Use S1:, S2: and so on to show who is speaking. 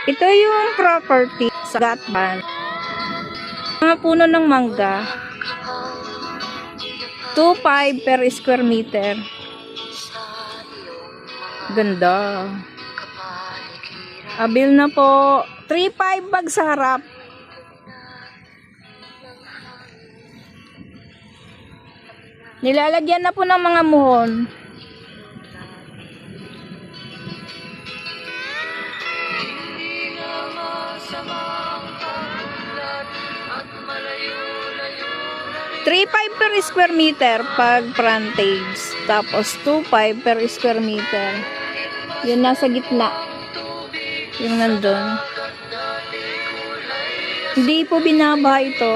S1: Ito yung property sa Gatban. Mga puno ng mangga. 2.5 per square meter. Ganda. Abil na po. 3.5 bag sa harap. Nilalagyan na po ng mga muhon. $3.5 per square meter pag frontage. Tapos 2.5 per square meter. Yun nasa gitna. Yung nandun. Hindi po binabaha ito.